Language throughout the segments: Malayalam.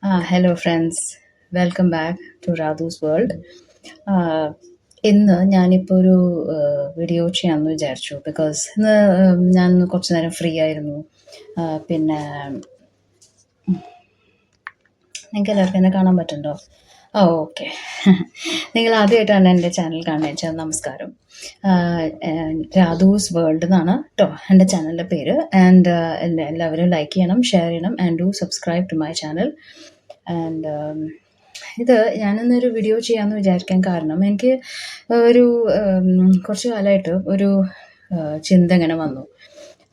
Hello, friends. Welcome back to Radhu's World. ആഹ് ഇന്ന് ഞാനിപ്പോൾ ഒരു വീഡിയോ ചെയ്യാമെന്ന് വിചാരിച്ചു ബിക്കോസ് ഇന്ന് ഞാൻ കുറച്ച് നേരം ഫ്രീ ആയിരുന്നു. പിന്നെ നിങ്ങൾക്ക് എല്ലാവർക്കും എന്നെ കാണാൻ പറ്റുന്നുണ്ടോ? ഓക്കെ. നിങ്ങൾ ആദ്യമായിട്ടാണ് എൻ്റെ ചാനൽ കാണുന്നത് വെച്ചാൽ നമസ്കാരം. രാധൂസ് വേൾഡ് എന്നാണ് കേട്ടോ എൻ്റെ ചാനലിൻ്റെ പേര്. ആൻഡ് എല്ലാവരും ലൈക്ക് ചെയ്യണം, ഷെയർ ചെയ്യണം, and do subscribe to my channel. And ഇത് ഞാനിന്നൊരു വീഡിയോ ചെയ്യാമെന്ന് വിചാരിക്കാൻ കാരണം എനിക്ക് ഒരു കുറച്ച് കാലമായിട്ട് ഒരു ചിന്ത ഇങ്ങനെ വന്നു.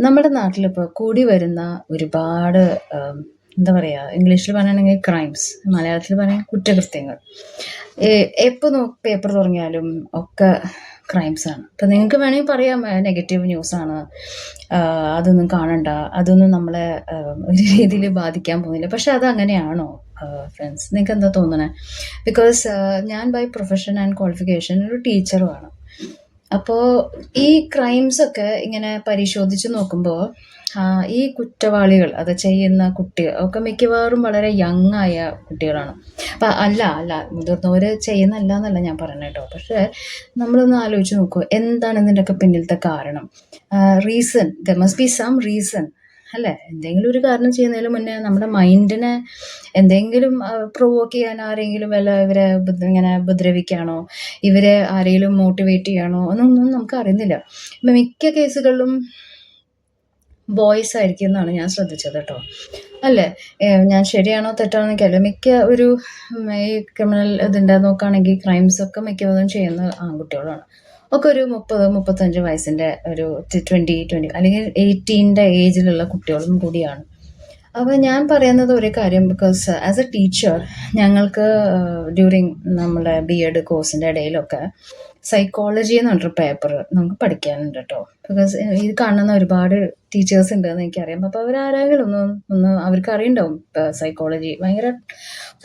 നമ്മുടെ നാട്ടിലിപ്പോൾ കൂടി വരുന്ന ഒരുപാട് എന്താ പറയുക, ഇംഗ്ലീഷിൽ പറയുകയാണെങ്കിൽ ക്രൈംസ്, മലയാളത്തിൽ പറയാൻ കുറ്റകൃത്യങ്ങൾ. എപ്പോൾ പേപ്പർ തുടങ്ങിയാലും ഒക്കെ ക്രൈംസാണ്. ഇപ്പം നിങ്ങൾക്ക് വേണമെങ്കിൽ പറയാം നെഗറ്റീവ് ന്യൂസാണ്, അതൊന്നും കാണണ്ട, അതൊന്നും നമ്മളെ ഒരു രീതിയിൽ ബാധിക്കാൻ പോകുന്നില്ല. പക്ഷെ അതങ്ങനെയാണോ ഫ്രണ്ട്സ്? നിങ്ങൾക്ക് എന്താ തോന്നണേ? ബിക്കോസ് ഞാൻ ബൈ പ്രൊഫഷൻ ആൻഡ് ക്വാളിഫിക്കേഷൻ ഒരു ടീച്ചറുമാണ്. അപ്പോൾ ഈ ക്രൈംസൊക്കെ ഇങ്ങനെ പരിശോധിച്ച് നോക്കുമ്പോൾ ഈ കുറ്റവാളികൾ അത് ചെയ്യുന്ന കുട്ടികൾ ഒക്കെ മിക്കവാറും വളരെ യങ് ആയ കുട്ടികളാണ്. അപ്പം അല്ല മുതിർന്നവർ ചെയ്യുന്നല്ല എന്നല്ല ഞാൻ പറയുന്നത് കേട്ടോ. പക്ഷേ നമ്മളൊന്ന് ആലോചിച്ച് നോക്കൂ, എന്താണ് ഇതിൻ്റെയൊക്കെ പിന്നിലത്തെ കാരണം? Reason, there must be some reason അല്ലേ? എന്തെങ്കിലും ഒരു കാരണം ചെയ്യുന്നതിന് മുന്നേ നമ്മുടെ മൈൻഡിനെ എന്തെങ്കിലും പ്രൊവോക്ക് ചെയ്യാൻ ആരെങ്കിലും ഇവരെ ഇങ്ങനെ ഉപദ്രവിക്കുകയാണോ, ഇവരെ ആരെങ്കിലും മോട്ടിവേറ്റ് ചെയ്യണോ എന്നൊന്നും നമുക്ക് അറിയുന്നില്ല. ഇപ്പം മിക്ക കേസുകളിലും ബോയ്സ് ആയിരിക്കും എന്നാണ് ഞാൻ ശ്രദ്ധിച്ചത് കേട്ടോ. അല്ലേ? ഞാൻ ശരിയാണോ തെറ്റാണോ എനിക്കല്ല. മിക്ക ഒരു ഈ ക്രിമിനൽ ഇതിൻ്റെ നോക്കുകയാണെങ്കിൽ ക്രൈംസൊക്കെ മിക്കതും ചെയ്യുന്ന ആൺകുട്ടികളാണ്. ഒക്കെ ഒരു 30-35 വയസ്സിൻ്റെ ഒരു 20 അല്ലെങ്കിൽ 18ൻ്റെ ഏജിലുള്ള കുട്ടികളും കൂടിയാണ്. അപ്പോൾ ഞാൻ പറയുന്നത് ഒരു കാര്യം, ബിക്കോസ് ആസ് എ ടീച്ചർ ഞങ്ങൾക്ക് ഡ്യൂറിങ് നമ്മുടെ BEd കോഴ്സിൻ്റെ ഇടയിലൊക്കെ സൈക്കോളജി എന്ന് പറഞ്ഞൊരു പേപ്പർ നമുക്ക് പഠിക്കാനുണ്ട് കേട്ടോ. ബിക്കോസ് ഇത് കാണുന്ന ഒരുപാട് ടീച്ചേഴ്സ് ഉണ്ടെന്ന് എനിക്കറിയാം. അപ്പോൾ അവരാരെങ്കിലും ഒന്ന് അവർക്ക് അറിയണ്ടാവും സൈക്കോളജി ഭയങ്കര.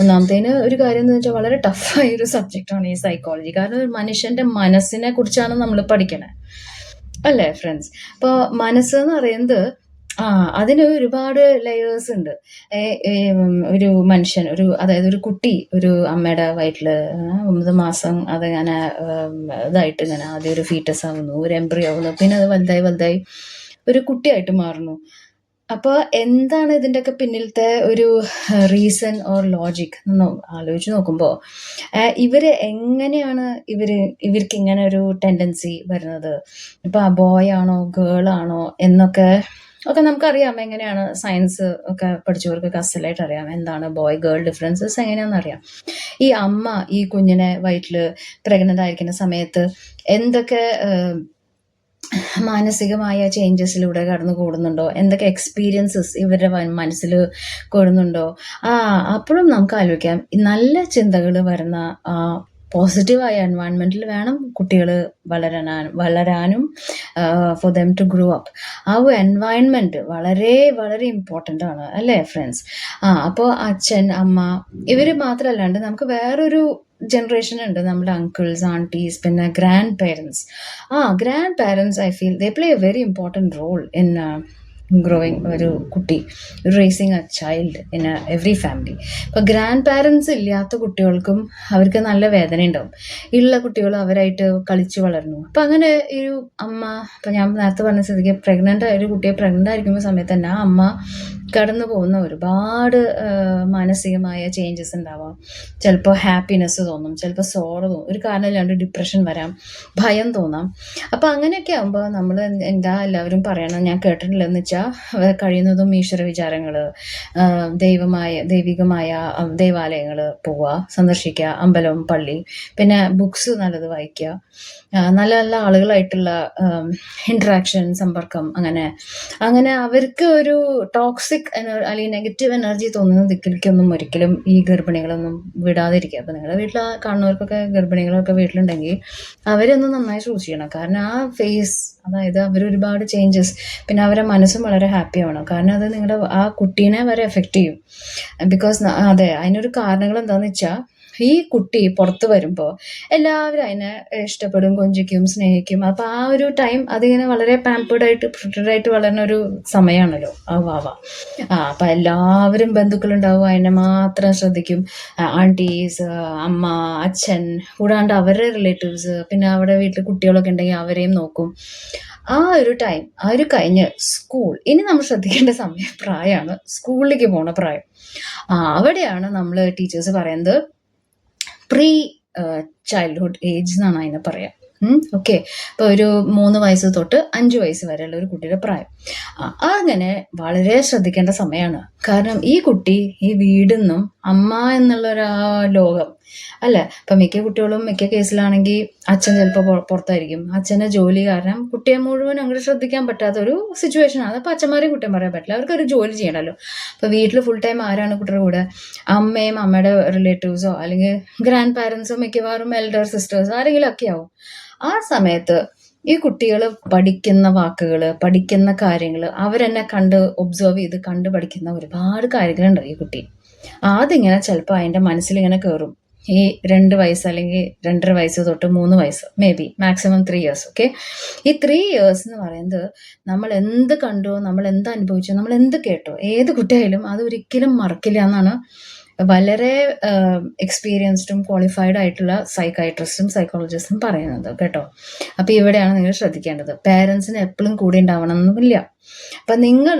ഒന്നാമത്തേന് ഒരു കാര്യം എന്ന് വെച്ചാൽ വളരെ ടഫായൊരു സബ്ജക്റ്റാണ് ഈ സൈക്കോളജി. കാരണം ഒരു മനുഷ്യൻ്റെ മനസ്സിനെ കുറിച്ചാണ് നമ്മൾ പഠിക്കണേ, അല്ലേ ഫ്രണ്ട്സ്? അപ്പോൾ മനസ്സെന്ന് പറയുന്നത് അതിന് ഒരുപാട് ലെയേഴ്സ് ഉണ്ട്. ഒരു മനുഷ്യൻ, അതായത് ഒരു കുട്ടി ഒരു അമ്മയുടെ വയറ്റിൽ 9 മാസം അതിങ്ങനെ ഇതായിട്ട് ഇങ്ങനെ ആദ്യം ഒരു ഫീറ്റസ് ആവുന്നു, ഒരു എംബ്രിയോ ആവുന്നു, പിന്നെ അത് വലുതായി ഒരു കുട്ടിയായിട്ട് മാറുന്നു. അപ്പോൾ എന്താണ് ഇതിൻ്റെയൊക്കെ പിന്നിലത്തെ ഒരു റീസൺ ഓർ ലോജിക് എന്ന് ആലോചിച്ച് നോക്കുമ്പോൾ ഇവര് എങ്ങനെയാണ് ഇവർക്ക് ഇങ്ങനെ ഒരു ടെൻഡൻസി വരുന്നത്? ഇപ്പോൾ ആ ബോയ് ആണോ ഗേൾ ആണോ എന്നൊക്കെ നമുക്കറിയാം. എങ്ങനെയാണ് സയൻസ് ഒക്കെ പഠിച്ചവർക്കൊക്കെ അസലായിട്ട് അറിയാം എന്താണ് ബോയ് ഗേൾ ഡിഫറൻസസ് എങ്ങനെയാണെന്ന് അറിയാം. ഈ അമ്മ ഈ കുഞ്ഞിനെ വയറ്റിൽ പ്രഗ്നൻ്റ് ആയിരിക്കുന്ന സമയത്ത് എന്തൊക്കെ മാനസികമായ ചേഞ്ചസിലൂടെ കടന്നു കൂടുന്നുണ്ടോ, എന്തൊക്കെ എക്സ്പീരിയൻസസ് ഇവരുടെ മനസ്സിൽ കൂടുന്നുണ്ടോ, അപ്പോഴും നമുക്ക് ആലോചിക്കാം. നല്ല ചിന്തകൾ വരുന്ന പോസിറ്റീവായ എൻവയൺമെൻറ്റിൽ വേണം കുട്ടികൾ വളരാനും for them to grow up. ആ ഒരു എൻവയൺമെൻറ്റ് വളരെ വളരെ ഇമ്പോർട്ടൻ്റ് ആണ്, അല്ലേ ഫ്രണ്ട്സ്? അപ്പോൾ അച്ഛൻ അമ്മ ഇവർ മാത്രമല്ലാണ്ട് നമുക്ക് വേറൊരു ജനറേഷൻ ഉണ്ട്, നമ്മുടെ അങ്കിൾസ് ആൻറ്റീസ്, പിന്നെ grandparents. Grandparents I feel they play a very important role in growing ഒരു കുട്ടി, raising a child in every family. ഇപ്പോൾ ഗ്രാൻഡ് പാരൻസ് ഇല്ലാത്ത കുട്ടികൾക്കും അവർക്ക് നല്ല വേദന ഉണ്ടാവും. ഉള്ള കുട്ടികൾ അവരായിട്ട് കളിച്ച് വളരുന്നു. അപ്പം അങ്ങനെ ഒരു അമ്മ, ഇപ്പം ഞാൻ നേരത്തെ പറഞ്ഞ സ്ഥിതിക്ക് ഒരു കുട്ടിയെ പ്രഗ്നൻ്റ് ആയിരിക്കുന്ന സമയത്ത് തന്നെ ആ അമ്മ കടന്നു പോകുന്ന ഒരുപാട് മാനസികമായ ചേഞ്ചസ് ഉണ്ടാവാം. ചിലപ്പോൾ ഹാപ്പിനെസ് തോന്നും, ചിലപ്പോൾ സോറോ തോന്നും, ഒരു കാരണമില്ലാണ്ട് ഡിപ്രഷൻ വരാം, ഭയം തോന്നാം. അപ്പോൾ അങ്ങനെയൊക്കെ ആകുമ്പോൾ നമ്മൾ എല്ലാവരും പറയണം, ഞാൻ കേട്ടിട്ടില്ലെന്ന് വെച്ചാൽ കഴിയുന്നതും ഈശ്വര വിചാരങ്ങൾ, ദൈവികമായ ദേവാലയങ്ങൾ പോവുക, സന്ദർശിക്കുക, അമ്പലം പള്ളി, പിന്നെ ബുക്സ് നല്ലത് വായിക്കുക, നല്ല നല്ല ആളുകളായിട്ടുള്ള ഇൻട്രാക്ഷൻ, സമ്പർക്കം, അങ്ങനെ അവർക്ക് ഒരു ടോക്സിക് അല്ലെങ്കിൽ നെഗറ്റീവ് എനർജി തോന്നുന്ന ദിക്കിലേക്കൊന്നും ഒരിക്കലും ഈ ഗർഭിണികളൊന്നും വിടാതിരിക്കുക. അപ്പോൾ നിങ്ങളുടെ വീട്ടിൽ കാണുന്നവർക്കൊക്കെ ഗർഭിണികളൊക്കെ വീട്ടിലുണ്ടെങ്കിൽ അവരൊന്ന് നന്നായി സൂക്ഷിക്കണം. കാരണം ആ ഫേസ്, അതായത് അവരൊരുപാട് ചേഞ്ചസ്, പിന്നെ അവരെ മനസ്സും വളരെ ഹാപ്പി ആവണം. കാരണം അത് നിങ്ങളുടെ ആ കുട്ടീനെ വരെ എഫക്റ്റ് ചെയ്യും. ബിക്കോസ് അതെ, അതിനൊരു കാരണങ്ങൾ എന്താണെന്ന് വെച്ചാൽ ഈ കുട്ടി പുറത്ത് വരുമ്പോൾ എല്ലാവരും അതിനെ ഇഷ്ടപ്പെടും, കൊഞ്ചിക്കും, സ്നേഹിക്കും. അപ്പോൾ ആ ഒരു ടൈം അതിങ്ങനെ വളരെ പാമ്പേർഡായിട്ട് പ്രൊട്ടക്റ്റഡായിട്ട് വളരുന്ന ഒരു സമയമാണല്ലോ ആ വാവ. അപ്പം എല്ലാവരും ബന്ധുക്കളുണ്ടാവും, അതിനെ മാത്രം ശ്രദ്ധിക്കും. ആൻറ്റീസ്, അമ്മ, അച്ഛൻ, കൂടാണ്ട് അവരുടെ റിലേറ്റീവ്സ്, പിന്നെ അവിടെ വീട്ടിൽ കുട്ടികളൊക്കെ ഉണ്ടെങ്കിൽ അവരെയും നോക്കും. ആ ഒരു ടൈം, ആ ഒരു കഴിഞ്ഞ് സ്കൂൾ, ഇനി നമ്മൾ ശ്രദ്ധിക്കേണ്ട പ്രായമാണ് സ്കൂളിലേക്ക് പോണ പ്രായം. അവിടെയാണ് നമ്മൾ ടീച്ചേഴ്സ് പറയുന്നത് പ്രീ ചൈൽഡ്ഹുഡ് ഏജ് എന്നാണ് അതിനെ പറയാം. ഓക്കെ. അപ്പോൾ ഒരു 3 വയസ്സ് തൊട്ട് 5 വയസ്സ് വരെയുള്ള ഒരു കുട്ടിയുടെ പ്രായം. അങ്ങനെ വളരെ ശ്രദ്ധിക്കേണ്ട സമയമാണ്. കാരണം ഈ കുട്ടി ഈ വീടിൽ നിന്നും അമ്മ എന്നുള്ള ലോകം അല്ലേ. ഇപ്പം മിക്ക കുട്ടികളും മിക്ക കേസിലാണെങ്കിൽ അച്ഛൻ ചിലപ്പോൾ പുറത്തായിരിക്കും. അച്ഛൻ്റെ ജോലി കാരണം കുട്ടിയെ മുഴുവൻ അങ്ങോട്ട് ശ്രദ്ധിക്കാൻ പറ്റാത്ത ഒരു സിറ്റുവേഷനാണ്. അപ്പോൾ അച്ഛന്മാരെയും കുറ്റം പറയാൻ പറ്റില്ല, അവർക്കൊരു ജോലി ചെയ്യണമല്ലോ. അപ്പോൾ വീട്ടിൽ ഫുൾ ടൈം ആരാണ് കുട്ടിയുടെ കൂടെ? അമ്മയും അമ്മയുടെ റിലേറ്റീവ്സോ അല്ലെങ്കിൽ ഗ്രാൻഡ് പാരൻസോ, മിക്കവാറും എൽഡർ സിസ്റ്റേഴ്സ് ആരെങ്കിലും ഒക്കെ ആവും. ആ സമയത്ത് ഈ കുട്ടികൾ പഠിക്കുന്ന വാക്കുകൾ, പഠിക്കുന്ന കാര്യങ്ങൾ അവരെന്നെ കണ്ട് ഒബ്സർവ് ചെയ്ത് കണ്ട് പഠിക്കുന്ന ഒരുപാട് കാര്യങ്ങളുണ്ട് ഈ കുട്ടി. അതിങ്ങനെ ചിലപ്പോൾ അതിൻ്റെ മനസ്സിലിങ്ങനെ കയറും. ഈ 2 വയസ്സ് അല്ലെങ്കിൽ 2.5 വയസ്സ് തൊട്ട് 3 വയസ്സ്, may be maximum 3 years. Okay. ഈ 3 ഇയേഴ്സ് എന്ന് പറയുന്നത് നമ്മൾ എന്ത് കണ്ടോ, നമ്മൾ എന്ത് അനുഭവിച്ചോ, നമ്മൾ എന്ത് കേട്ടോ, ഏത് കുട്ടിയായാലും അത് ഒരിക്കലും മറക്കില്ല എന്നാണ് വളരെ എക്സ്പീരിയൻസ്ഡും ക്വാളിഫൈഡ് ആയിട്ടുള്ള സൈക്കാട്രിസ്റ്റും സൈക്കോളജിസ്റ്റും പറയുന്നത് കേട്ടോ. അപ്പോൾ ഇവിടെയാണ് നിങ്ങൾ ശ്രദ്ധിക്കേണ്ടത്. പേരൻസിന് എപ്പോഴും കൂടെ ഉണ്ടാവണം എന്നില്ല. അപ്പം നിങ്ങൾ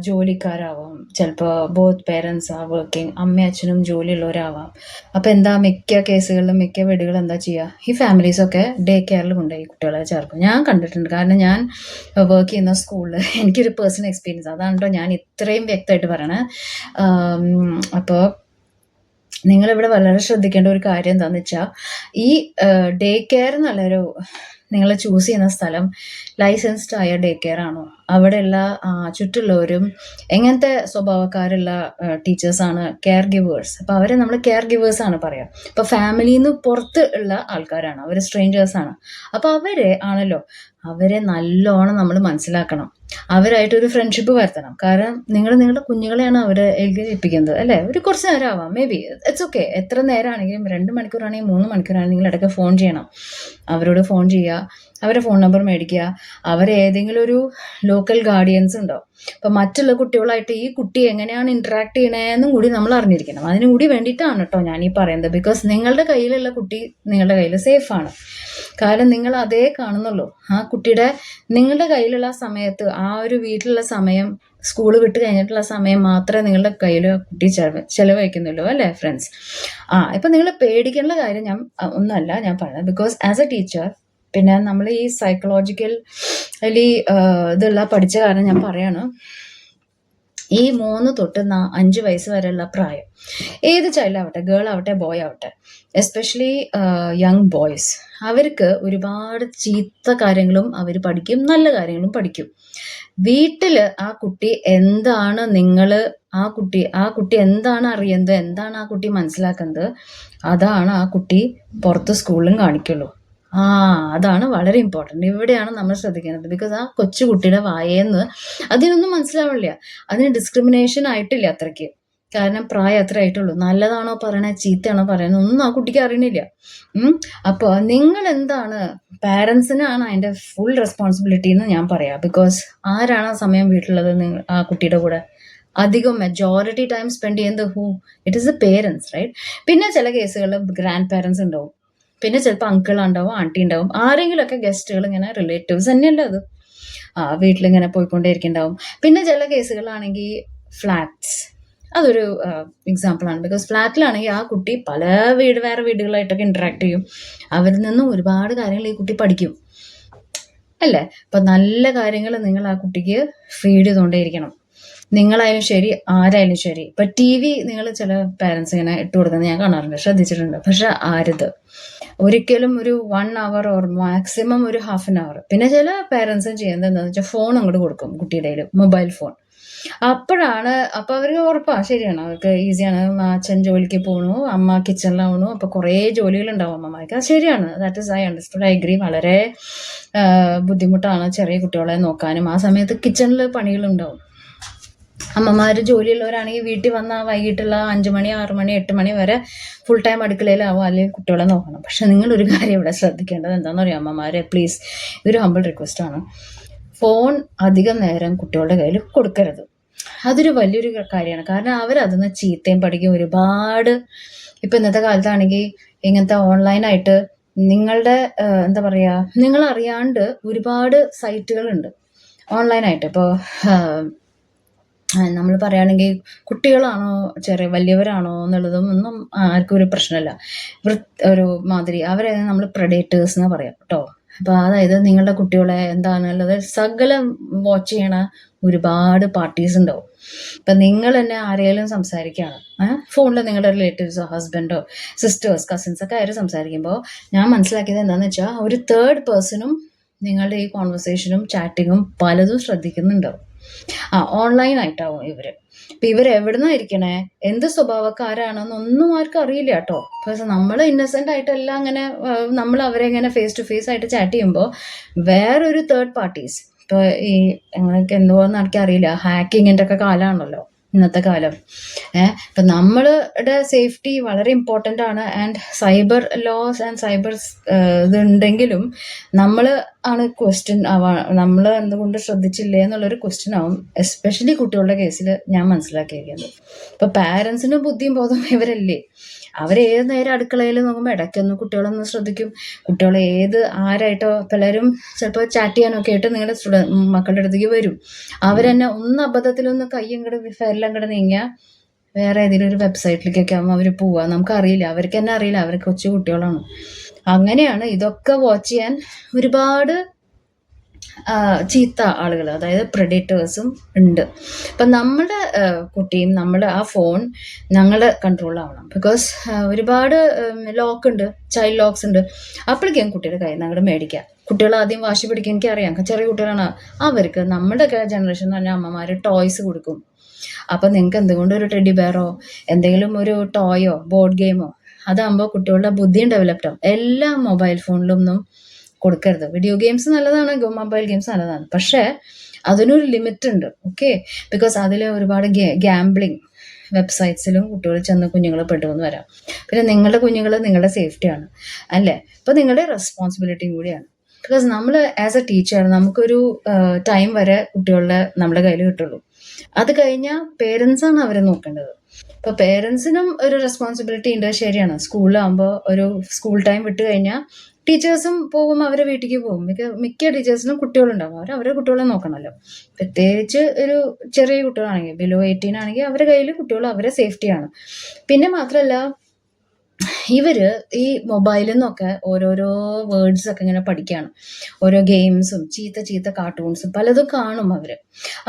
ജോലിക്കാരാവാം, ചിലപ്പോൾ ബോത്ത് പേരൻസ് ആ വർക്കിംഗ്, അമ്മയും അച്ഛനും ജോലിയുള്ളവരാവാം. അപ്പം എന്താ മിക്ക കേസുകളിലും മിക്ക വീടുകളും എന്താ ചെയ്യുക, ഈ ഫാമിലീസൊക്കെ ഡേ കെയറിൽ കൊണ്ടുപോയി കുട്ടികളെ ചേർക്കും. ഞാൻ കണ്ടിട്ടുണ്ട്, കാരണം ഞാൻ വർക്ക് ചെയ്യുന്ന സ്കൂളിൽ എനിക്കൊരു പേഴ്സണൽ എക്സ്പീരിയൻസ്, അതാണ് കേട്ടോ ഞാൻ ഇത്രയും വ്യക്തമായിട്ട് പറയണേ. അപ്പോൾ നിങ്ങളിവിടെ വളരെ ശ്രദ്ധിക്കേണ്ട ഒരു കാര്യം എന്താണെന്ന് വെച്ചാൽ, ഈ ഡേ കെയർ എന്നുള്ളൊരു നിങ്ങൾ ചൂസ് ചെയ്യുന്ന സ്ഥലം ലൈസൻസ്ഡ് ആയ ഡേ കെയർ ആണോ, അവിടെയുള്ള ചുറ്റുള്ളവരും എങ്ങനത്തെ സ്വഭാവക്കാരുള്ള ടീച്ചേഴ്സാണ്, കെയർ ഗിവേഴ്സ്. അപ്പോൾ അവരെ നമ്മൾ കെയർ ഗിവേഴ്സാണ് പറയാം. ഇപ്പോൾ ഫാമിലിയിൽ നിന്ന് പുറത്ത് ഉള്ള ആൾക്കാരാണ് അവർ, സ്ട്രേഞ്ചേഴ്സാണ്. അപ്പോൾ അവരെ ആണല്ലോ, അവരെ നല്ലോണം നമ്മൾ മനസ്സിലാക്കണം, അവരായിട്ടൊരു ഫ്രണ്ട്ഷിപ്പ് വരുത്തണം. കാരണം നിങ്ങൾ നിങ്ങളുടെ കുഞ്ഞുങ്ങളെയാണ് അവരെ ഏൽപ്പിക്കുന്നത് അല്ലേ. ഒരു കുറച്ച് നേരം ആവാം, മേ ബി ഇറ്റ്സ് ഓക്കെ. എത്ര നേരമാണെങ്കിലും 2 മണിക്കൂറാണെങ്കിലും 3 മണിക്കൂറാണെങ്കിലും ഇടയ്ക്ക് ഫോൺ ചെയ്യണം, അവരോട് ഫോൺ ചെയ്യുക, അവരുടെ ഫോൺ നമ്പർ മേടിക്കുക. അവരേതെങ്കിലും ഒരു ലോക്കൽ ഗാർഡിയൻസ് ഉണ്ടാവും. അപ്പം മറ്റുള്ള കുട്ടികളായിട്ട് ഈ കുട്ടി എങ്ങനെയാണ് ഇൻട്രാക്ട് ചെയ്യണതെന്നും കൂടി നമ്മൾ അറിഞ്ഞിരിക്കണം. അതിനും കൂടി വേണ്ടിയിട്ടാണ് കേട്ടോ ഞാൻ ഈ പറയുന്നത്. ബിക്കോസ് നിങ്ങളുടെ കയ്യിലുള്ള കുട്ടി നിങ്ങളുടെ കയ്യിൽ സേഫാണ്. കാരണം നിങ്ങൾ അതേ കാണുന്നുള്ളൂ. ആ കുട്ടിയുടെ നിങ്ങളുടെ കയ്യിലുള്ള സമയത്ത്, ആ ഒരു വീട്ടിലുള്ള സമയം, സ്കൂൾ വിട്ട് കഴിഞ്ഞിട്ടുള്ള സമയം മാത്രമേ നിങ്ങളുടെ കയ്യിൽ കുട്ടി ചെലവഴിക്കുന്നുള്ളൂ അല്ലേ ഫ്രണ്ട്സ്. ഇപ്പം നിങ്ങൾ പേടിക്കേണ്ട കാര്യം ഒന്നുമല്ല ഞാൻ പറയുന്നത്. ബിക്കോസ് ആസ് എ ടീച്ചർ, പിന്നെ നമ്മൾ ഈ സൈക്കോളജിക്കൽ ഇതുള്ള പഠിച്ച കാരണം ഞാൻ പറയാണ്, ഈ 3 തൊട്ട് 5 വയസ്സ് വരെയുള്ള പ്രായം, ഏത് ചൈൽഡ് ആവട്ടെ, ഗേൾ ആവട്ടെ, ബോയ് ആവട്ടെ, എസ്പെഷ്യലി യങ് ബോയ്സ്, അവർക്ക് ഒരുപാട് ചീത്ത കാര്യങ്ങളും അവർ പഠിക്കും, നല്ല കാര്യങ്ങളും പഠിക്കും. വീട്ടിൽ ആ കുട്ടി എന്താണ്, ആ കുട്ടി എന്താണ് അറിയുന്നത്, എന്താണ് ആ കുട്ടി മനസ്സിലാക്കുന്നത്, അതാണ് ആ കുട്ടി പുറത്ത് സ്കൂളിലും കാണിക്കുള്ളൂ. അതാണ് വളരെ ഇമ്പോർട്ടൻറ്റ്. ഇവിടെയാണ് നമ്മൾ ശ്രദ്ധിക്കേണ്ടത്. ബിക്കോസ് ആ കൊച്ചുകുട്ടിയുടെ വായേന്ന് അതിനൊന്നും മനസ്സിലാവില്ല, അതിന് ഡിസ്ക്രിമിനേഷൻ ആയിട്ടില്ല അത്രയ്ക്ക്. കാരണം പ്രായം അത്ര ആയിട്ടുള്ളൂ. നല്ലതാണോ പറയണേ, ചീത്തയാണോ പറയണേ, ഒന്നും ആ കുട്ടിക്ക് അറിയണില്ല. അപ്പോൾ നിങ്ങൾ എന്താണ്, പാരൻസിനാണ് അതിൻ്റെ ഫുൾ റെസ്പോൺസിബിലിറ്റി എന്ന് ഞാൻ പറയാം. ബിക്കോസ് ആരാണ് ആ സമയം വീട്ടിലുള്ളത് ആ കുട്ടിയുടെ കൂടെ? അധികം മെജോറിറ്റി ടൈം സ്പെൻഡ് ചെയ്യുന്നത് it is the parents, right? പിന്നെ ചില കേസുകളിൽ ഗ്രാൻഡ് പാരൻസ് ഉണ്ടാവും, പിന്നെ ചിലപ്പോൾ അങ്കിൾ ഉണ്ടാവും, ആൻറ്റി ഉണ്ടാവും, ആരെങ്കിലുമൊക്കെ ഗസ്റ്റുകൾ, ഇങ്ങനെ റിലേറ്റീവ്സ് തന്നെയല്ല അത്, വീട്ടിലിങ്ങനെ പോയിക്കൊണ്ടേയിരിക്കുന്നുണ്ടാവും. പിന്നെ ചില കേസുകളാണെങ്കിൽ ഫ്ലാറ്റ്സ്, അതൊരു എക്സാമ്പിളാണ്. ബിക്കോസ് ഫ്ലാറ്റിലാണെങ്കിൽ ആ കുട്ടി പല വേറെ വീടുകളായിട്ടൊക്കെ ഇൻട്രാക്ട് ചെയ്യും, അവരിൽ നിന്നും ഒരുപാട് കാര്യങ്ങൾ ഈ കുട്ടി പഠിക്കും അല്ലേ. അപ്പം നല്ല കാര്യങ്ങൾ നിങ്ങൾ ആ കുട്ടിക്ക് ഫീഡ് ചെയ്തുകൊണ്ടേയിരിക്കണം. നിങ്ങളായാലും ശരി, ആരായാലും ശരി. ഇപ്പം TV നിങ്ങൾ ചില പാരൻസ് ഇങ്ങനെ ഇട്ട് കൊടുക്കുന്നത് ഞാൻ കാണാറുണ്ട്, ശ്രദ്ധിച്ചിട്ടുണ്ട്. പക്ഷെ ഒരിക്കലും ഒരു 1 hour ഓർ മാക്സിമം ഒരു ½ an hour. പിന്നെ ചില പാരൻസും ചെയ്യുന്നത് എന്താണെന്ന് വെച്ചാൽ ഫോൺ അങ്ങോട്ട് കൊടുക്കും കുട്ടിയുടെ കയ്യിൽ, മൊബൈൽ ഫോൺ. അപ്പോൾ അവർക്ക് ഉറപ്പാണ്, ശരിയാണ്, അവർക്ക് ഈസിയാണ്. അച്ഛൻ ജോലിക്ക് പോകണു, അമ്മ കിച്ചണിലാവണു, അപ്പോൾ കുറേ ജോലികളുണ്ടാവും അമ്മമാർക്ക്. അത് ശരിയാണ്, that is I understood, I agree. വളരെ ബുദ്ധിമുട്ടാണ് ചെറിയ കുട്ടികളെ നോക്കാനും. ആ സമയത്ത് കിച്ചണിൽ പണികളുണ്ടാവും. അമ്മമാർ ജോലിയുള്ളവരാണെങ്കിൽ വീട്ടിൽ വന്നാൽ വൈകിട്ടുള്ള 5 മണി 6 മണി 8 മണി വരെ ഫുൾ ടൈം അടുക്കളയിലാവും, അല്ലെങ്കിൽ കുട്ടികളെ നോക്കണം. പക്ഷെ നിങ്ങളൊരു കാര്യം ഇവിടെ ശ്രദ്ധിക്കേണ്ടത് എന്താണെന്ന് അറിയാം അമ്മമാരെ, പ്ലീസ്, ഇതൊരു ഹമ്പിൾ റിക്വസ്റ്റാണ്. ഫോൺ അധികം നേരം കുട്ടികളുടെ കയ്യിൽ കൊടുക്കരുത്. അതൊരു വലിയൊരു കാര്യമാണ്. കാരണം അവരതിന്ന് ചീത്തയും പഠിക്കും ഒരുപാട്. ഇപ്പം ഇന്നത്തെ കാലത്താണെങ്കിൽ ഇങ്ങനത്തെ ഓൺലൈനായിട്ട് നിങ്ങളുടെ എന്താ പറയുക, നിങ്ങളറിയാണ്ട് ഒരുപാട് സൈറ്റുകളുണ്ട് ഓൺലൈനായിട്ട്. ഇപ്പോൾ നമ്മൾ പറയുകയാണെങ്കിൽ കുട്ടികളാണോ വലിയവരാണോ എന്നുള്ളതും ഒന്നും ആർക്കും ഒരു പ്രശ്നമല്ല. ഒരു മാതിരി അവരെ നമ്മൾ പ്രഡേറ്റേഴ്സ് എന്ന് പറയാം കേട്ടോ. അപ്പോൾ അതായത് നിങ്ങളുടെ കുട്ടികളെ എന്താണെന്നുള്ളത് സകലം വാച്ച് ചെയ്യണ ഒരുപാട് പാർട്ടീസ് ഉണ്ടാവും. ഇപ്പം നിങ്ങൾ തന്നെ ആരെങ്കിലും സംസാരിക്കുകയാണ് ഫോണിൽ, നിങ്ങളുടെ റിലേറ്റീവ്സോ ഹസ്ബൻഡോ സിസ്റ്റേഴ്സ് കസിൻസ് ഒക്കെ ആരും സംസാരിക്കുമ്പോൾ ഞാൻ മനസ്സിലാക്കിയത് എന്താണെന്ന് വെച്ചാൽ ഒരു തേർഡ് പേഴ്സണും നിങ്ങളുടെ ഈ കോൺവെർസേഷനും ചാറ്റിങ്ങും പലതും ശ്രദ്ധിക്കുന്നുണ്ടാവും. ഓൺലൈനായിട്ടാവും ഇവർ. ഇപ്പം ഇവർ എവിടുന്നാ ഇരിക്കണേ, എന്ത് സ്വഭാവക്കാരാണെന്നൊന്നും ആർക്കും അറിയില്ല കേട്ടോ. പക്ഷെ നമ്മൾ ഇന്നസെൻ്റ് ആയിട്ടെല്ലാം അങ്ങനെ നമ്മൾ അവരെ ഇങ്ങനെ ഫേസ് ടു ഫേസ് ആയിട്ട് ചാറ്റ് ചെയ്യുമ്പോൾ വേറൊരു തേർഡ് പാർട്ടീസ്, ഇപ്പോൾ ഈ എങ്ങനെയൊക്കെ എന്തുവാന്ന് എനിക്കറിയില്ല, ഹാക്കിങ്ങിൻ്റെ ഒക്കെ കാലമാണല്ലോ ഇന്നത്തെ കാലം. ഇപ്പം നമ്മളുടെ സേഫ്റ്റി വളരെ ഇമ്പോർട്ടൻ്റ് ആണ്. And cyber laws and cyber ഇതുണ്ടെങ്കിലും നമ്മൾ ആണ് ക്വസ്റ്റ്യൻ നമ്മൾ എന്തുകൊണ്ട് ശ്രദ്ധിച്ചില്ലേ എന്നുള്ളൊരു ക്വസ്റ്റ്യൻ ആവും, എസ്പെഷ്യലി കുട്ടികളുടെ കേസിൽ ഞാൻ മനസ്സിലാക്കിയിരിക്കുന്നത്. ഇപ്പം പാരൻസിനും ബുദ്ധിയും ബോധം ഇവരല്ലേ, അവരേത് നേരം അടുക്കളയിൽ നോക്കുമ്പോൾ ഇടയ്ക്കൊന്ന് കുട്ടികളൊന്ന് ശ്രദ്ധിക്കും. കുട്ടികൾ ആരായിട്ടോ പലരും ചിലപ്പോൾ ചാറ്റ് ചെയ്യാനൊക്കെ ആയിട്ട് നിങ്ങളുടെ മക്കളുടെ അടുത്തേക്ക് വരും. അവരെന്നെ ഒന്ന് അബദ്ധത്തിലൊന്ന് കൈയ്യങ്ങട് ഫെല്ലാം കൂടെ നീങ്ങിയാൽ വേറെ ഏതെങ്കിലും ഒരു വെബ്സൈറ്റിലേക്കൊക്കെ ആകുമ്പോൾ അവർ പോവുക. നമുക്കറിയില്ല, അവർക്ക് തന്നെ അറിയില്ല, അവർ കൊച്ചു കുട്ടികളാണ്. അങ്ങനെയാണ് ഇതൊക്കെ വാച്ച് ചെയ്യാൻ ഒരുപാട് ചീത്ത ആളുകൾ, അതായത് പ്രെഡേറ്റേഴ്സും ഉണ്ട്. അപ്പം നമ്മുടെ കുട്ടിയും നമ്മുടെ ആ ഫോൺ ഞങ്ങളുടെ കൺട്രോളിലാവണം. ബിക്കോസ് ഒരുപാട് ലോക്ക് ഉണ്ട്, ചൈൽഡ് ലോക്സ് ഉണ്ട്. അപ്പോഴേക്കും കുട്ടിയുടെ കയ്യിൽ നിന്ന് അങ്ങോട്ട് മേടിക്കുക. കുട്ടികൾ ആദ്യം വാശി പിടിക്കുക, എനിക്കറിയാം, ചെറിയ കുട്ടികളാണ്. അവർക്ക് നമ്മുടെ ജനറേഷൻ എന്ന് പറഞ്ഞാൽ അമ്മമാർ ടോയ്സ് കൊടുക്കും. അപ്പം നിങ്ങൾക്ക് എന്തുകൊണ്ട് ഒരു ടെഡി ബെയറോ എന്തെങ്കിലും ഒരു ടോയോ ബോർഡ് ഗെയിമോ, അതാകുമ്പോൾ കുട്ടികളുടെ ബുദ്ധിയും ഡെവലപ്ഡ് ആവും. എല്ലാം മൊബൈൽ ഫോണിലൊന്നും കൊടുക്കരുത്. വീഡിയോ ഗെയിംസ് നല്ലതാണ്, മൊബൈൽ ഗെയിംസ് നല്ലതാണ്, പക്ഷേ അതിനൊരു ലിമിറ്റ് ഉണ്ട്. ഓക്കെ, ബിക്കോസ് അതിൽ ഒരുപാട് ഗാംബ്ലിങ് വെബ്സൈറ്റ്സിലും കുട്ടികൾ ചെന്ന് കുഞ്ഞുങ്ങൾ പെട്ടുവെന്ന് വരാം. പിന്നെ നിങ്ങളുടെ കുഞ്ഞുങ്ങൾ നിങ്ങളുടെ സേഫ്റ്റിയാണ് അല്ലേ, അപ്പോൾ നിങ്ങളുടെ റെസ്പോൺസിബിലിറ്റിയും കൂടിയാണ്. ബിക്കോസ് നമ്മൾ ആസ് എ ടീച്ചർ നമുക്കൊരു ടൈം വരെ കുട്ടികളുടെ നമ്മുടെ കയ്യിൽ കിട്ടുള്ളൂ. അത് കഴിഞ്ഞാൽ പേരൻസാണ് അവരെ നോക്കേണ്ടത്. ഇപ്പോൾ പേരൻസിനും ഒരു റെസ്പോൺസിബിലിറ്റി ഉണ്ട്, ശരിയാണ്. സ്കൂളിലാകുമ്പോൾ ഒരു സ്കൂൾ ടൈം വിട്ട് കഴിഞ്ഞാൽ ടീച്ചേഴ്സും പോകും, അവരെ വീട്ടിലേക്ക് പോകും. മിക്ക ടീച്ചേഴ്സിനും കുട്ടികളുണ്ടാവും, അവരെ കുട്ടികളെ നോക്കണമല്ലോ. പ്രത്യേകിച്ച് ഒരു ചെറിയ കുട്ടികളാണെങ്കിൽ ബിലോ 18 ആണെങ്കിൽ അവരുടെ കയ്യിൽ കുട്ടികൾ അവരെ സേഫ്റ്റിയാണ്. പിന്നെ മാത്രമല്ല ഇവർ ഈ മൊബൈലിൽ നിന്നൊക്കെ ഓരോരോ വേർഡ്സ് ഒക്കെ ഇങ്ങനെ പഠിക്കുകയാണ്. ഓരോ ഗെയിംസും ചീത്ത കാർട്ടൂൺസും പലതും കാണും.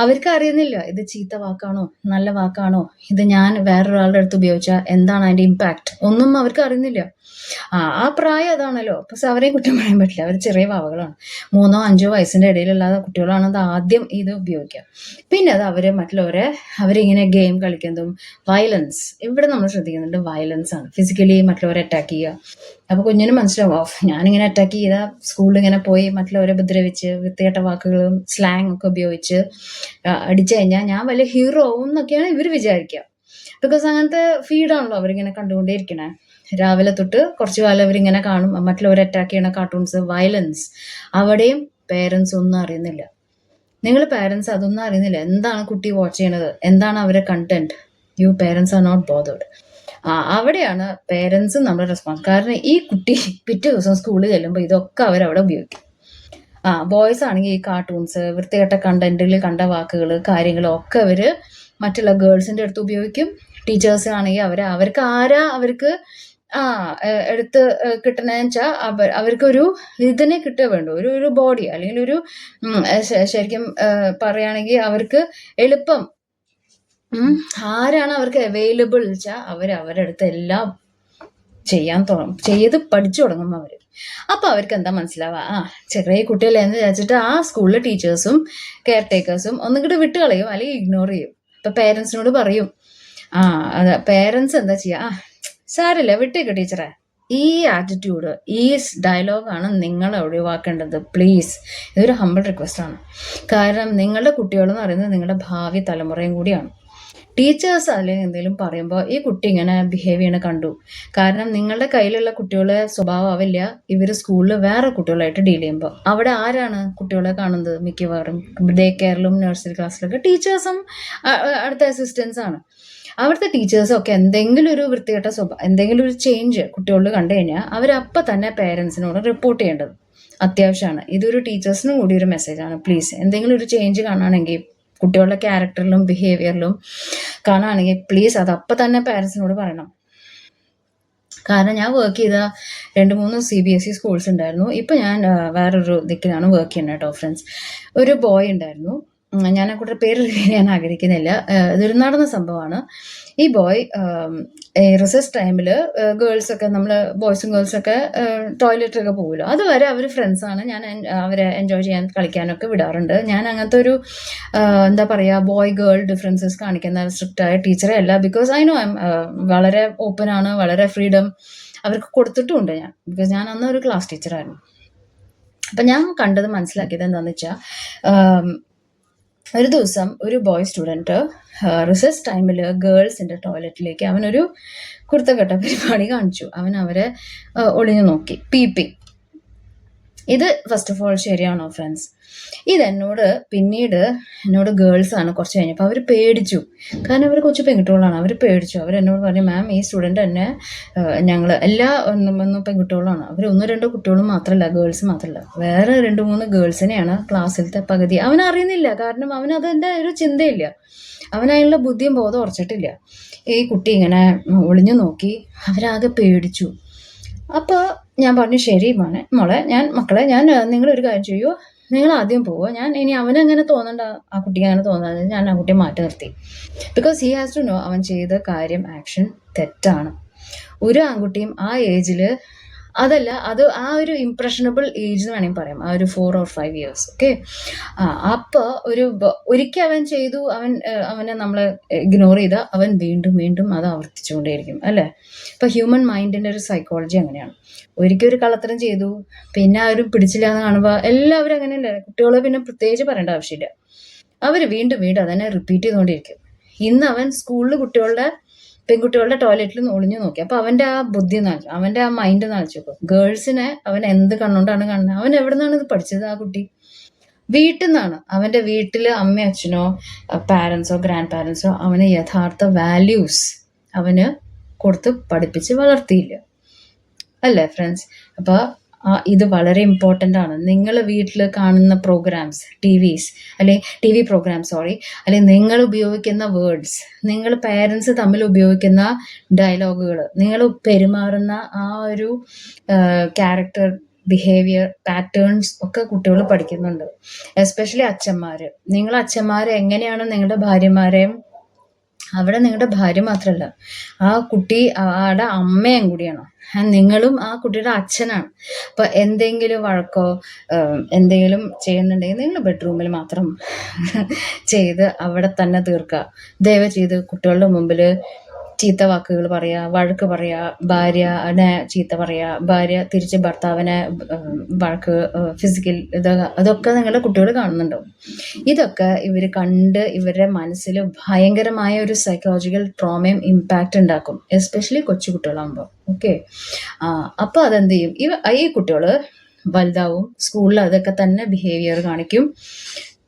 അവർക്ക് അറിയുന്നില്ല ഇത് ചീത്ത വാക്കാണോ നല്ല വാക്കാണോ, ഇത് ഞാൻ വേറൊരാളുടെ അടുത്ത് ഉപയോഗിച്ചാൽ എന്താണ് അതിൻ്റെ ഇമ്പാക്റ്റ്, ഒന്നും അവർക്ക് അറിയുന്നില്ല. ആ പ്രായം അതാണല്ലോ. പക്ഷെ അവരെയും കുറ്റം പറയാൻ പറ്റില്ല, അവർ ചെറിയ പാവകളാണ്. 3 or 5 വയസ്സിൻ്റെ ഇടയിലുള്ള കുട്ടികളാണ് അത് ആദ്യം ഇത് ഉപയോഗിക്കുക. പിന്നെ അത് അവരിങ്ങനെ ഗെയിം കളിക്കുന്നതും വയലൻസ്, ഇവിടെ നമ്മൾ ശ്രദ്ധിക്കുന്നുണ്ട് വയലൻസ് ആണ്, ഫിസിക്കലി മറ്റുള്ളവരെ അറ്റാക്ക് ചെയ്യുക. അപ്പോൾ കുഞ്ഞിന് മനസ്സിലാവും, ഞാനിങ്ങനെ അറ്റാക്ക് ചെയ്താൽ സ്കൂളിൽ ഇങ്ങനെ പോയി മറ്റുള്ളവരെ ഉപദ്രവിച്ച് വൃത്തികെട്ട വാക്കുകളും സ്ലാങ് ഒക്കെ ഉപയോഗിച്ച് അടിച്ചു കഴിഞ്ഞാൽ ഞാൻ വലിയ ഹീറോ ആവും എന്നൊക്കെയാണ് ഇവർ വിചാരിക്കുക. ബിക്കോസ് അങ്ങനത്തെ ഫീഡാണല്ലോ അവരിങ്ങനെ കണ്ടുകൊണ്ടേയിരിക്കണേ. രാവിലെ തൊട്ട് കുറച്ചു കാലം അവരിങ്ങനെ കാണും മറ്റുള്ളവരെ അറ്റാക്ക് ചെയ്യണ കാർട്ടൂൺസ്, വയലൻസ്. അവിടെയും പേരൻസ് ഒന്നും അറിയുന്നില്ല. നിങ്ങൾ പേരൻസ് അതൊന്നും അറിയുന്നില്ല, എന്താണ് കുട്ടി വാച്ച് ചെയ്യണത്, എന്താണ് അവരെ content. You parents are not bothered. അവിടെയാണ് പേരൻസും നമ്മുടെ റെസ്പോൺസ്. കാരണം ഈ കുട്ടി പിറ്റേ ദിവസം സ്കൂളിൽ ചെല്ലുമ്പോൾ ഇതൊക്കെ അവരവിടെ ഉപയോഗിക്കും. ബോയ്സ് ആണെങ്കിൽ ഈ കാർട്ടൂൺസ്, വൃത്തികെട്ട കണ്ടന്റിൽ കണ്ട വാക്കുകൾ കാര്യങ്ങളും ഒക്കെ അവർ മറ്റുള്ള ഗേൾസിൻ്റെ അടുത്ത് ഉപയോഗിക്കും. ടീച്ചേഴ്സിനാണെങ്കിൽ അവർക്ക് അവർക്ക് എടുത്ത് കിട്ടണമെന്ന് വെച്ചാൽ അവർക്കൊരു ഇതിനെ കിട്ടുക വേണ്ടു, ഒരു ബോഡി അല്ലെങ്കിൽ ഒരു ശരിക്കും പറയുകയാണെങ്കിൽ അവർക്ക് എളുപ്പം ആരാണ് അവർക്ക് അവൈലബിൾ വെച്ചാൽ അവരുടെ അടുത്ത് എല്ലാം ചെയ്ത് പഠിച്ചു തുടങ്ങും അവർ. അപ്പോൾ അവർക്ക് എന്താ മനസ്സിലാവുക, ചെറിയ കുട്ടികളെ എന്ന് വിചാരിച്ചിട്ട് ആ സ്കൂളിലെ ടീച്ചേഴ്സും കെയർ ടേക്കേഴ്സും ഒന്നിങ്ങോട്ട് വിട്ട് കളയും അല്ലെങ്കിൽ ഇഗ്നോർ ചെയ്യും. ഇപ്പം പേരൻസിനോട് പറയും, അതെ പേരൻസ് എന്താ ചെയ്യുക, സാരില്ല വിട്ടേക്ക് ടീച്ചറെ, ഈ ആറ്റിറ്റ്യൂഡ്, ഈ ഡയലോഗാണ് നിങ്ങൾ ഒഴിവാക്കേണ്ടത്. പ്ലീസ്, ഇതൊരു ഹമ്പിൾ റിക്വസ്റ്റ് ആണ്. കാരണം നിങ്ങളുടെ കുട്ടികളെന്ന് പറയുന്നത് നിങ്ങളുടെ ഭാവി തലമുറയും കൂടിയാണ്. ടീച്ചേഴ്സ് അല്ലെങ്കിൽ എന്തെങ്കിലും പറയുമ്പോൾ ഈ കുട്ടി ഇങ്ങനെ ബിഹേവ് ചെയ്യണ കണ്ടു, കാരണം നിങ്ങളുടെ കയ്യിലുള്ള കുട്ടികളെ സ്വഭാവം ആവില്ല ഇവർ സ്കൂളിൽ വേറെ കുട്ടികളായിട്ട് ഡീൽ ചെയ്യുമ്പോൾ. അവിടെ ആരാണ് കുട്ടികളെ കാണുന്നത്? മിക്കവാറും ഡേ കെയറിലും നഴ്സറി ക്ലാസ്സിലൊക്കെ ടീച്ചേഴ്സും അടുത്ത അസിസ്റ്റൻസ് ആണ്. അവിടുത്തെ ടീച്ചേഴ്സൊക്കെ എന്തെങ്കിലും ഒരു വൃത്തികെട്ട സ്വഭാവം, എന്തെങ്കിലും ഒരു ചേഞ്ച് കുട്ടികളിൽ കണ്ടു കഴിഞ്ഞാൽ അവരപ്പം തന്നെ പേരൻസിനോട് റിപ്പോർട്ട് ചെയ്യേണ്ടത് അത്യാവശ്യമാണ്. ഇതൊരു ടീച്ചേഴ്സിനും കൂടി ഒരു മെസ്സേജാണ്. പ്ലീസ്, എന്തെങ്കിലും ഒരു ചേഞ്ച് കാണുകയാണെങ്കിൽ കുട്ടികളുടെ ക്യാരക്ടറിലും ബിഹേവിയറിലും കാണുകയാണെങ്കിൽ പ്ലീസ് അത് അപ്പം തന്നെ പാരൻസിനോട് പറയണം. കാരണം ഞാൻ വർക്ക് ചെയ്ത 2-3 CBSE സ്കൂൾസ് ഉണ്ടായിരുന്നു. ഇപ്പം ഞാൻ വേറൊരു ദിക്കിലാണ് വർക്ക് ചെയ്യുന്നത് കേട്ടോ ഫ്രണ്ട്സ്. ഒരു ബോയ് ഉണ്ടായിരുന്നു, ഞാൻ ആ കുട്ടിയുടെ പേര് ഞാൻ ആഗ്രഹിക്കുന്നില്ല, ഇതൊരു നടന്ന സംഭവമാണ്. ഈ ബോയ് റിസസ് ടൈമിൽ ഗേൾസൊക്കെ, നമ്മൾ ബോയ്സും ഗേൾസൊക്കെ ടോയ്ലറ്റിലൊക്കെ പോകുമല്ലോ, അതുവരെ അവർ ഫ്രണ്ട്സാണ്. ഞാൻ അവരെ എൻജോയ് ചെയ്യാൻ കളിക്കാനൊക്കെ വിടാറുണ്ട്. ഞാൻ അങ്ങനത്തെ ഒരു എന്താ പറയുക, ബോയ് ഗേൾ ഡിഫറൻസസ് കാണിക്കുന്ന സ്ട്രിക്റ്റായ ടീച്ചറേ അല്ല. ബിക്കോസ് ഐ നോ വളരെ ഓപ്പൺ ആണ്, വളരെ ഫ്രീഡം അവർക്ക് കൊടുത്തിട്ടുമുണ്ട് ഞാൻ. ബിക്കോസ് ഞാൻ അന്ന് ഒരു ക്ലാസ് ടീച്ചറായിരുന്നു. അപ്പം ഞാൻ കണ്ടത് മനസ്സിലാക്കിയത് എന്താണെന്ന് വെച്ചാൽ, ഒരു ദിവസം ഒരു ബോയ് സ്റ്റുഡൻറ്റ് റിസസ് ടൈമിൽ ഗേൾസിൻ്റെ ടോയ്ലറ്റിലേക്ക് അവനൊരു കുർത്തക്കെട്ട പരിപാടി കാണിച്ചു. അവൻ അവരെ ഒളിഞ്ഞു നോക്കി, പീപ്പി. ഇത് ഫസ്റ്റ് ഓഫ് ഓൾ ശരിയാണോ ഫ്രണ്ട്സ്? ഇതെന്നോട് പിന്നീട് എന്നോട് ഗേൾസാണ് കുറച്ച് കഴിഞ്ഞപ്പോൾ അവർ പേടിച്ചു. കാരണം അവർ കൊച്ചു പെൺകുട്ടികളാണ്, അവർ പേടിച്ചു. അവരെന്നോട് പറഞ്ഞു, മാം ഈ സ്റ്റുഡൻറ്റ് തന്നെ ഞങ്ങൾ എല്ലാ ഒന്നും പെൺകുട്ടികളാണ്, അവർ 1-2 കുട്ടികളും മാത്രമല്ല, ഗേൾസ് മാത്രമല്ല, വേറെ 2-3 ഗേൾസിനെയാണ് ക്ലാസ്സിലത്തെ പകുതി. അവനറിയുന്നില്ല, കാരണം അവനതിൻ്റെ ഒരു ചിന്തയില്ല, അവനതിനുള്ള ബുദ്ധിയും ബോധം ഉറച്ചിട്ടില്ല. ഈ കുട്ടി ഇങ്ങനെ ഒളിഞ്ഞു നോക്കി, അവരാകെ പേടിച്ചു. അപ്പോൾ ഞാൻ പറഞ്ഞു, ശരി മോളെ, മക്കളെ നിങ്ങളൊരു കാര്യം ചെയ്യുമോ, നിങ്ങൾ ആദ്യം പോവുക, ഞാൻ ഇനി അവനങ്ങനെ തോന്നണ്ട, ആ കുട്ടിക്ക് അങ്ങനെ തോന്നാതെ ഞാൻ ആ കുട്ടിയെ മാറ്റി നിർത്തി. Because he has to know അവൻ ചെയ്ത കാര്യം, ആക്ഷൻ തെറ്റാണ്. ഒരു ആൺകുട്ടിയും ആ ഏജിൽ, അതല്ല അത് ആ ഒരു ഇംപ്രഷനബിൾ ഏജ് എന്ന് വേണമെങ്കിൽ പറയാം, ആ ഒരു 4 or 5 years. ഓക്കെ, അപ്പോൾ ഒരിക്കൽ അവൻ ചെയ്തു, അവനെ നമ്മൾ ഇഗ്നോർ ചെയ്താൽ അവൻ വീണ്ടും വീണ്ടും അത് ആവർത്തിച്ചുകൊണ്ടേയിരിക്കും, അല്ലേ? ഇപ്പം ഹ്യൂമൻ മൈൻഡിൻ്റെ ഒരു സൈക്കോളജി അങ്ങനെയാണ്. ഒരിക്കൽ ഒരു കള്ളത്തരം ചെയ്തു, പിന്നെ ആരും പിടിച്ചില്ല എന്ന് കാണുമ്പോൾ എല്ലാവരും അങ്ങനെയല്ലേ, കുട്ടികളെ പിന്നെ പ്രത്യേകിച്ച് പറയേണ്ട ആവശ്യമില്ല, അവർ വീണ്ടും വീണ്ടും അതന്നെ റിപ്പീറ്റ് ചെയ്തുകൊണ്ടിരിക്കും. ഇന്ന് അവൻ സ്കൂളിൽ പെൺകുട്ടികളുടെ ടോയ്ലറ്റിൽ ഒളിഞ്ഞു നോക്കി. അപ്പോൾ അവൻ്റെ ആ ബുദ്ധി അവൻ്റെ ആ മൈൻഡ് നനച്ചു നോക്കും. ഗേൾസിനെ അവൻ എന്ത് കണ്ണുകൊണ്ടാണ് കാണുന്നത്? അവൻ എവിടെ നിന്നാണ് ഇത് പഠിച്ചത്? ആ കുട്ടി വീട്ടിൽ നിന്നാണ്. അവൻ്റെ വീട്ടിൽ അമ്മയോ അച്ഛനോ പാരൻസോ ഗ്രാൻഡ് പാരൻസോ അവന് യഥാർത്ഥ വാല്യൂസ് അവന് കൊടുത്ത് പഠിപ്പിച്ച് വളർത്തിയില്ല, അല്ലേ ഫ്രണ്ട്സ്? അപ്പോൾ ഇത് വളരെ ഇമ്പോർട്ടൻ്റ് ആണ്. നിങ്ങൾ വീട്ടിൽ കാണുന്ന പ്രോഗ്രാംസ്, ടി വി പ്രോഗ്രാംസ് അല്ലെങ്കിൽ നിങ്ങൾ ഉപയോഗിക്കുന്ന വേർഡ്സ്, നിങ്ങൾ പേരൻസ് തമ്മിൽ ഉപയോഗിക്കുന്ന ഡയലോഗുകൾ, നിങ്ങൾ പെരുമാറുന്ന ആ ഒരു ക്യാരക്ടർ, ബിഹേവിയർ പാറ്റേൺസ് ഒക്കെ കുട്ടികൾ പഠിക്കുന്നുണ്ട്. എസ്പെഷ്യലി അച്ഛന്മാർ. നിങ്ങൾ അച്ഛന്മാർ എങ്ങനെയാണ് നിങ്ങളുടെ ഭാര്യമാരെയും, അവിടെ നിങ്ങളുടെ ഭാര്യ മാത്രമല്ല, ആ കുട്ടി ആടെ അമ്മയും കൂടിയാണ്, നിങ്ങളും ആ കുട്ടിയുടെ അച്ഛനാണ്. അപ്പോൾ എന്തെങ്കിലും വഴക്കോ എന്തെങ്കിലും ചെയ്യുന്നുണ്ടെങ്കിൽ നിങ്ങൾ ബെഡ്റൂമിൽ മാത്രം ചെയ്ത് അവിടെ തന്നെ തീർക്കുക. ദയവ് ചെയ്ത് കുട്ടികളുടെ മുമ്പിൽ ചീത്ത വാക്കുകൾ പറയുക, വഴക്ക് പറയുക, ഭാര്യനെ ചീത്ത പറയുക, ഭാര്യ തിരിച്ച് ഭർത്താവിനെ വഴക്ക്, ഫിസിക്കൽ അതൊക്കെ നിങ്ങളുടെ കുട്ടികൾ കാണുന്നുണ്ടാവും. ഇതൊക്കെ ഇവർ കണ്ട് ഇവരുടെ മനസ്സിൽ ഭയങ്കരമായ ഒരു സൈക്കോളജിക്കൽ ട്രോമയും ഇമ്പാക്റ്റ് ഉണ്ടാക്കും, എസ്പെഷ്യലി കൊച്ചു കുട്ടികളാകുമ്പോൾ. ഓക്കെ, അപ്പോൾ അതെന്ത് ചെയ്യും, ഈ കുട്ടികൾ വലുതാവും, സ്കൂളിൽ അതൊക്കെ തന്നെ ബിഹേവിയർ കാണിക്കും.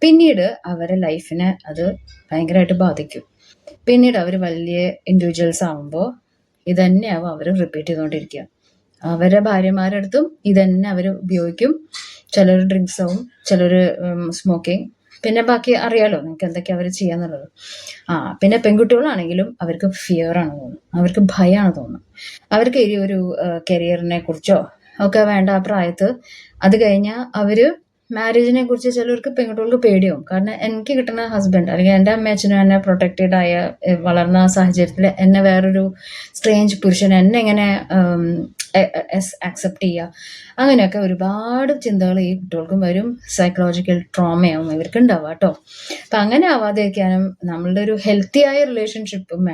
പിന്നീട് അവരുടെ ലൈഫിനെ അത് ഭയങ്കരമായിട്ട് ബാധിക്കും. പിന്നീട് അവർ വലിയ ഇൻഡിവിജ്വൽസ് ആകുമ്പോൾ ഇതന്നെയാവും അവർ റിപ്പീറ്റ് ചെയ്തുകൊണ്ടിരിക്കുക. അവരുടെ ഭാര്യമാരുടെ അടുത്തും ഇതന്നെ അവർ ഉപയോഗിക്കും. ചിലർ ഡ്രിങ്ക്സ് ആവും, ചിലർ സ്മോക്കിങ്, പിന്നെ ബാക്കി അറിയാലോ നിങ്ങൾക്ക് എന്തൊക്കെയാണ് അവർ ചെയ്യാന്നുള്ളത്. പിന്നെ പെൺകുട്ടികളാണെങ്കിലും അവർക്ക് ഫിയറാണ് തോന്നുന്നത്, അവർക്ക് ഭയമാണ് തോന്നുന്നത്. അവർക്ക് ഈ ഒരു കരിയറിനെ കുറിച്ചോ ഒക്കെ വേണ്ട ആ പ്രായത്ത്. അത് കഴിഞ്ഞാൽ അവർ മാരേജിനെ കുറിച്ച് ചിലർക്ക് പെൺകുട്ടികൾക്ക് പേടിയാവും. കാരണം എനിക്ക് കിട്ടുന്ന ഹസ്ബൻഡ് അല്ലെങ്കിൽ എൻ്റെ അമ്മയച്ഛനും എന്നെ പ്രൊട്ടക്റ്റഡ് ആയ വളർന്ന സാഹചര്യത്തിൽ എന്നെ വേറൊരു സ്ട്രേഞ്ച് പുരുഷൻ എന്നെ എങ്ങനെ ആക്സെപ്റ്റ് ചെയ്യുക, അങ്ങനെയൊക്കെ ഒരുപാട് ചിന്തകൾ ഈ കുട്ടികൾക്കും വരും. സൈക്കോളജിക്കൽ ട്രോമയാവും ഇവർക്ക് ഉണ്ടാവുക കേട്ടോ. അപ്പം അങ്ങനെ ആവാതിരിക്കാനും നമ്മളുടെ ഒരു ഹെൽത്തി ആയ റിലേഷൻഷിപ്പും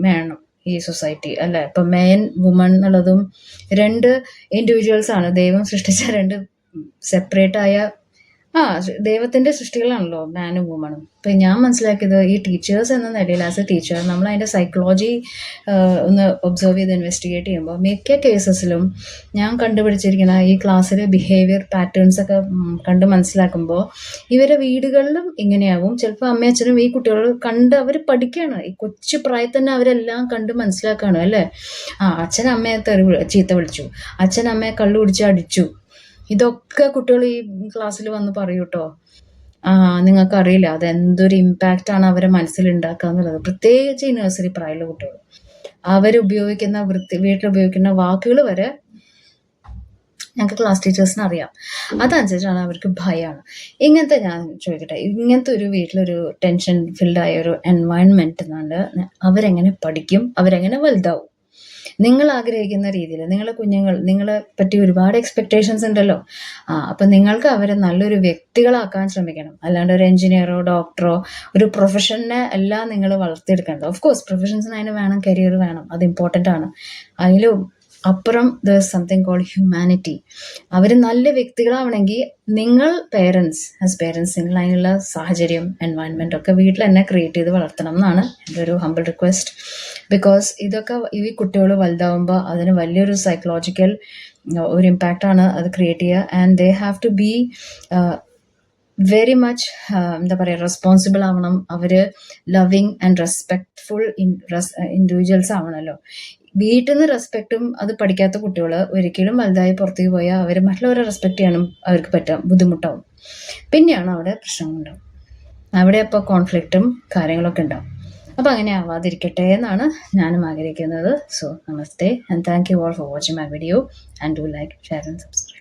വേണം. ഈ സൊസൈറ്റി അല്ലേ? ഇപ്പം മെൻ വുമൺ എന്നുള്ളതും 2 ഇൻഡിവിജ്വൽസ് ആണ്. ദൈവം സൃഷ്ടിച്ച 2 സെപ്പറേറ്റ് ആയ ദൈവത്തിന്റെ സൃഷ്ടികളാണല്ലോ മാനും വുമണും. ഇപ്പം ഞാൻ മനസ്സിലാക്കിയത് ഈ ടീച്ചേഴ്സ് എന്ന നിലയിൽ ആസ് എ ടീച്ചർ നമ്മൾ അതിൻ്റെ സൈക്കോളജി ഒന്ന് ഒബ്സർവ് ചെയ്ത് ഇൻവെസ്റ്റിഗേറ്റ് ചെയ്യുമ്പോൾ മിക്ക കേസസിലും ഞാൻ കണ്ടുപിടിച്ചിരിക്കുന്ന ഈ ക്ലാസ്സിലെ ബിഹേവിയർ പാറ്റേൺസ് ഒക്കെ കണ്ട് മനസ്സിലാക്കുമ്പോൾ ഇവരെ വീടുകളിലും ഇങ്ങനെയാവും. ചിലപ്പോൾ അമ്മയച്ഛനും ഈ കുട്ടികൾ കണ്ട് അവർ പഠിക്കുകയാണ്. ഈ കൊച്ചു പ്രായത്തിൽ തന്നെ അവരെല്ലാം കണ്ട് മനസ്സിലാക്കുകയാണ് അല്ലേ? അച്ഛൻ അമ്മയെ ചീത്ത വിളിച്ചു, അച്ഛൻ അമ്മയെ കള്ളു കുടിച്ച് അടിച്ചു. ഇതൊക്കെ കുട്ടികൾ ഈ ക്ലാസ്സിൽ വന്ന് പറയൂ കേട്ടോ. നിങ്ങൾക്കറിയില്ല അതെന്തൊരു ഇമ്പാക്റ്റാണ് അവരെ മനസ്സിലുണ്ടാക്കുക എന്നുള്ളത്. പ്രത്യേകിച്ച് ഈ നഴ്സറി പ്രായമുള്ള കുട്ടികൾ അവരുപയോഗിക്കുന്ന വീട്ടിലുപയോഗിക്കുന്ന വാക്കുകൾ വരെ ഞങ്ങൾക്ക് ക്ലാസ് ടീച്ചേഴ്സിന് അറിയാം. അതനുസരിച്ചാണ് അവർക്ക് ഭയമാണ്. ഇങ്ങനത്തെ ഞാൻ ചോദിക്കട്ടെ, ഇങ്ങനത്തെ ഒരു വീട്ടിലൊരു ടെൻഷൻ ഫിൽഡായ ഒരു എൻവയൺമെൻറ്റ് എന്നുണ്ട് അവരെങ്ങനെ പഠിക്കും, അവരെങ്ങനെ വലുതാവും? നിങ്ങൾ ആഗ്രഹിക്കുന്ന രീതിയിൽ നിങ്ങളെ കുഞ്ഞുങ്ങൾ നിങ്ങളെ പറ്റി ഒരുപാട് എക്സ്പെക്റ്റേഷൻസ് ഉണ്ടല്ലോ. അപ്പം നിങ്ങൾക്ക് അവരെ നല്ലൊരു വ്യക്തികളാക്കാൻ ശ്രമിക്കണം. അല്ലാണ്ട് ഒരു എഞ്ചിനീയറോ ഡോക്ടറോ ഒരു പ്രൊഫഷനെ എല്ലാം നിങ്ങൾ വളർത്തിയെടുക്കേണ്ടത്. ഓഫ് കോഴ്സ് പ്രൊഫഷൻസിന് അതിന് വേണം, കരിയർ വേണം, അത് ഇമ്പോർട്ടൻ്റ് ആണ്. അതിലും അപ്പുറം there is something called humanity. അവർ നല്ല വ്യക്തികളാവണമെങ്കിൽ നിങ്ങൾ ആസ് പേരൻസ് നിങ്ങൾ അതിനുള്ള സാഹചര്യം എൻവയൺമെൻ്റ് ഒക്കെ വീട്ടിൽ തന്നെ ക്രിയേറ്റ് ചെയ്ത് വളർത്തണം എന്നാണ് എൻ്റെ ഒരു ഹംബിൾ റിക്വസ്റ്റ്. ബിക്കോസ് ഇതൊക്കെ ഈ കുട്ടികൾ വലുതാവുമ്പോൾ അതിന് വലിയൊരു സൈക്കോളജിക്കൽ ഒരു ഇമ്പാക്റ്റാണ് അത് ക്രിയേറ്റ് ചെയ്യുക. And they have to be very much എന്താ പറയുക റെസ്പോൺസിബിൾ ആവണം. അവർ ലവിങ് ആൻഡ് റെസ്പെക്ട്ഫുൾ ഇൻഡിവിജ്വൽസ് ആവണമല്ലോ. വീട്ടിൽ നിന്ന് റെസ്പെക്റ്റും അത് പഠിക്കാത്ത കുട്ടികൾ ഒരിക്കലും വലുതായി പുറത്തേക്ക് പോയാൽ അവർ മറ്റുള്ളവരെ റെസ്പെക്റ്റ് ചെയ്യാനും അവർക്ക് ബുദ്ധിമുട്ടാവും. പിന്നെയാണ് അവിടെ പ്രശ്നങ്ങളുണ്ടാവും. അവിടെ അപ്പോൾ കോൺഫ്ലിക്റ്റും കാര്യങ്ങളൊക്കെ ഉണ്ടാവും. അപ്പോൾ അങ്ങനെ ആവാതിരിക്കട്ടെ എന്നാണ് ഞാനും ആഗ്രഹിക്കുന്നത്. So namaste and thank you all for watching my video and do like, share and subscribe.